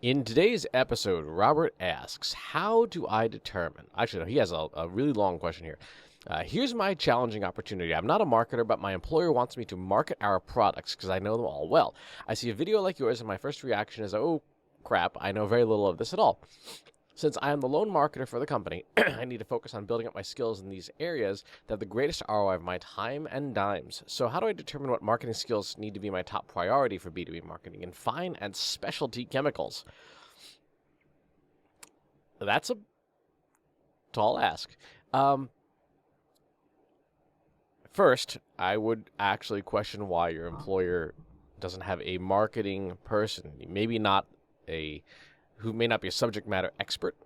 In today's episode, Robert asks, how do I determine? Actually, no, he has a really long question here. Here's my challenging opportunity. I'm not a marketer, but my employer wants me to market our products because I know them all well. I see a video like yours, and my first reaction is, oh, crap, I know very little of this at all. Since I am the lone marketer for the company, I need to focus on building up my skills in these areas that have the greatest ROI of my time and dimes. So how do I determine what marketing skills need to be my top priority for B2B marketing in fine and specialty chemicals? That's a tall ask. First, I would actually question why your employer doesn't have a marketing person, maybe not who may not be a subject matter expert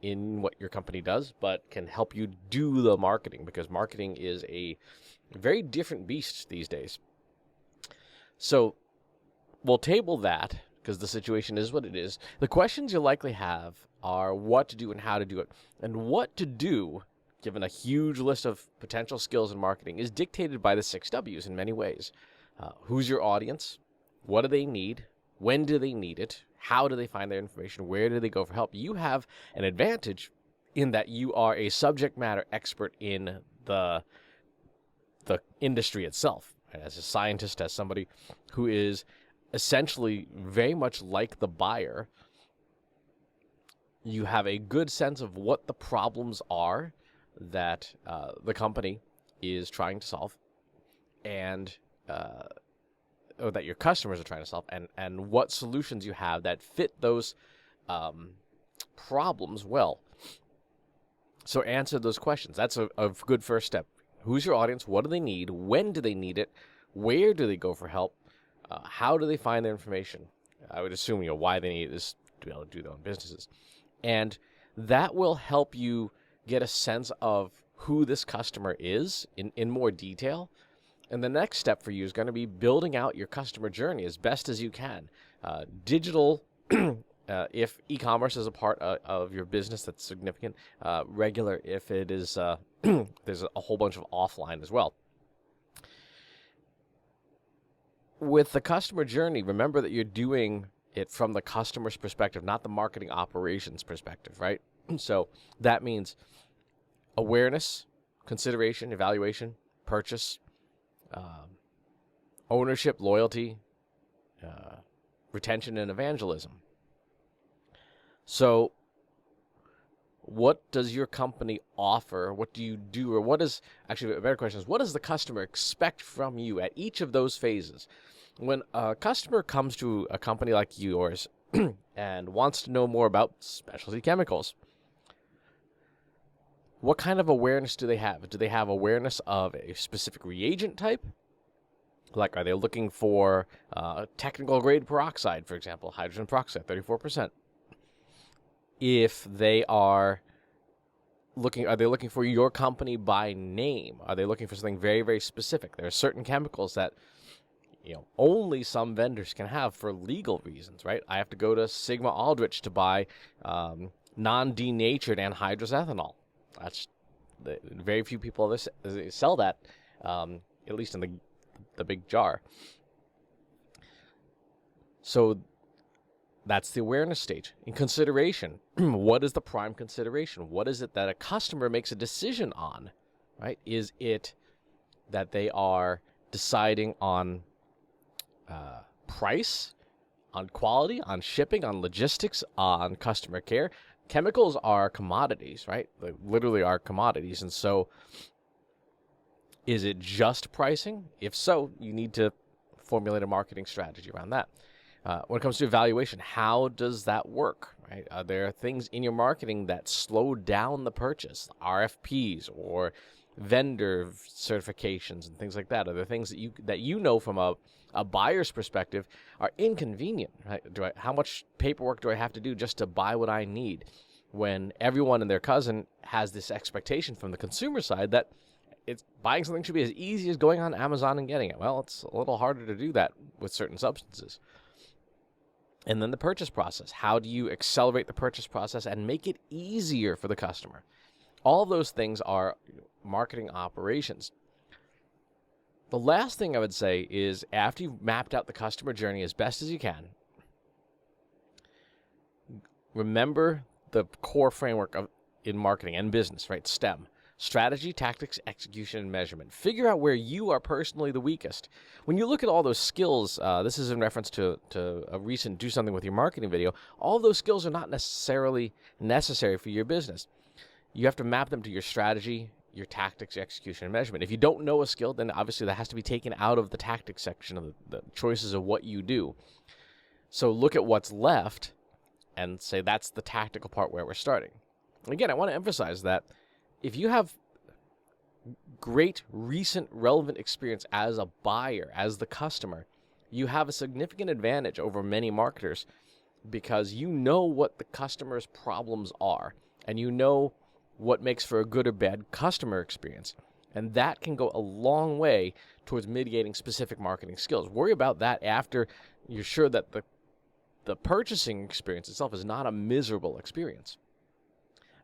in what your company does, but can help you do the marketing, because marketing is a very different beast these days. So we'll table that because the situation is what it is. The questions you'll likely have are what to do and how to do it. And what to do, given a huge list of potential skills in marketing, is dictated by the 6 W's in many ways. Who's your audience? What do they need? When do they need it? How do they find their information? Where do they go for help? You have an advantage in that you are a subject matter expert in the industry itself. As a scientist, as somebody who is essentially very much like the buyer, you have a good sense of what the problems are that the company is trying to solve, and or that your customers are trying to solve, and what solutions you have that fit those problems well. So answer those questions. That's a good first step. Who's your audience? What do they need? When do they need it? Where do they go for help? How do they find their information? I would assume why they need this to be able to do their own businesses. And that will help you get a sense of who this customer is in more detail. And the next step for you is going to be building out your customer journey as best as you can. Digital, if e-commerce is a part of your business that's significant. Regular, if it is, there's a whole bunch of offline as well. With the customer journey, remember that you're doing it from the customer's perspective, not the marketing operations perspective, right? So that means awareness, consideration, evaluation, purchase, ownership, loyalty, retention, and evangelism. So what does your company offer? What do you do? Or what is, actually, a better question is, what does the customer expect from you at each of those phases? When a customer comes to a company like yours and wants to know more about specialty chemicals, what kind of awareness do they have? Do they have awareness of a specific reagent type? Like, are they looking for technical grade peroxide, for example, hydrogen peroxide, 34%? If they are they looking for your company by name? Are they looking for something very, very specific? There are certain chemicals that only some vendors can have for legal reasons, right? I have to go to Sigma Aldrich to buy non-denatured anhydrous ethanol. That's very few people sell that, at least in the big jar. So that's the awareness stage. In consideration, what is the prime consideration? What is it that a customer makes a decision on, right? Is it that they are deciding on price, on quality, on shipping, on logistics, on customer care? Chemicals are commodities, right? They literally are commodities. And so is it just pricing? If so, you need to formulate a marketing strategy around that. When it comes to evaluation, how does that work, right? Are there things in your marketing that slow down the purchase, RFPs or vendor certifications and things like that? Are there things that you know from a buyer's perspective are inconvenient, right? How much paperwork do I have to do just to buy what I need, when everyone and their cousin has this expectation from the consumer side that buying something should be as easy as going on Amazon and getting it? Well, it's a little harder to do that with certain substances. And then the purchase process. How do you accelerate the purchase process and make it easier for the customer? All of those things are marketing operations. The last thing I would say is, after you've mapped out the customer journey as best as you can, remember the core framework in marketing and business, right? STEM. Strategy, tactics, execution, and measurement. Figure out where you are personally the weakest. When you look at all those skills, this is in reference to a recent Do Something With Your Marketing video, all those skills are not necessarily necessary for your business. You have to map them to your strategy, your tactics, execution, and measurement. If you don't know a skill, then obviously that has to be taken out of the tactics section of the choices of what you do. So look at what's left and say that's the tactical part where we're starting. Again, I want to emphasize that if you have great, recent, relevant experience as a buyer, as the customer, you have a significant advantage over many marketers because you know what the customer's problems are and you know what makes for a good or bad customer experience. And that can go a long way towards mitigating specific marketing skills. Worry about that after you're sure that the purchasing experience itself is not a miserable experience.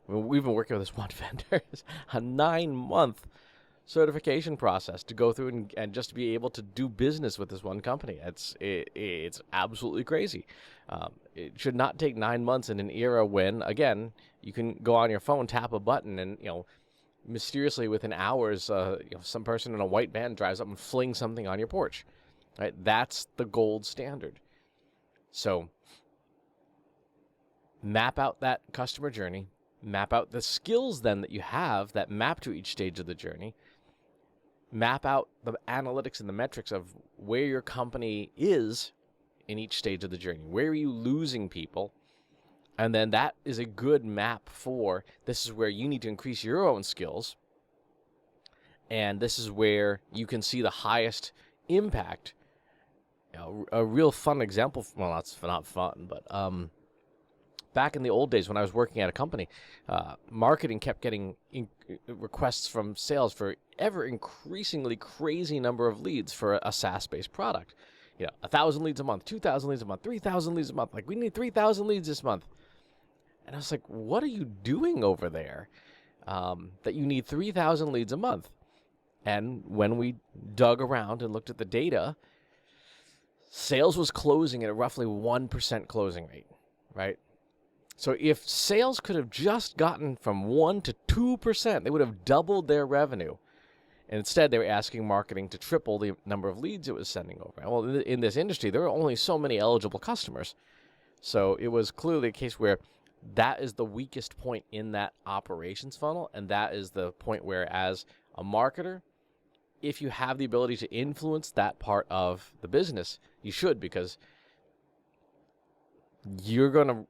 I mean, we've been working with this one vendor, a 9-month certification process to go through and just to be able to do business with this one company. It's absolutely crazy. It should not take 9 months in an era when, again, you can go on your phone, tap a button, and mysteriously within hours, some person in a white van drives up and flings something on your porch. Right? That's the gold standard. So map out that customer journey. Map out the skills then that you have that map to each stage of the journey. Map out the analytics and the metrics of where your company is in each stage of the journey. Where are you losing people? And then that is a good map for this is where you need to increase your own skills. And this is where you can see the highest impact. A real fun example, well, that's not fun, but back in the old days when I was working at a company, marketing kept getting requests from sales for ever increasingly crazy number of leads for a SaaS-based product. 1,000 leads a month, 2,000 leads a month, 3,000 leads a month. Like, we need 3,000 leads this month. And I was like, what are you doing over there that you need 3,000 leads a month? And when we dug around and looked at the data, sales was closing at a roughly 1% closing rate, right? So if sales could have just gotten from 1 to 2%, they would have doubled their revenue. And instead, they were asking marketing to triple the number of leads it was sending over. Well, in this industry, there are only so many eligible customers. So it was clearly a case where that is the weakest point in that operations funnel. And that is the point where, as a marketer, if you have the ability to influence that part of the business, you should, because you're going to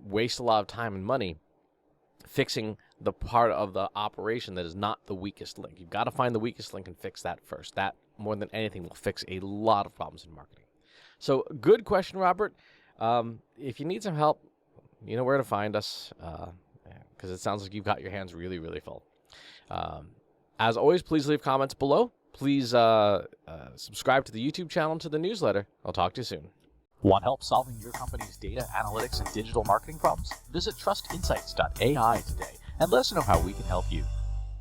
waste a lot of time and money fixing the part of the operation that is not the weakest link. You've got to find the weakest link and fix that first. That, more than anything, will fix a lot of problems in marketing. So, good question, Robert. If you need some help, you know where to find us, because it sounds like you've got your hands really, really full. As always, please leave comments below. Please subscribe to the YouTube channel and to the newsletter. I'll talk to you soon. Want help solving your company's data, analytics, and digital marketing problems? Visit trustinsights.ai today and let us know how we can help you.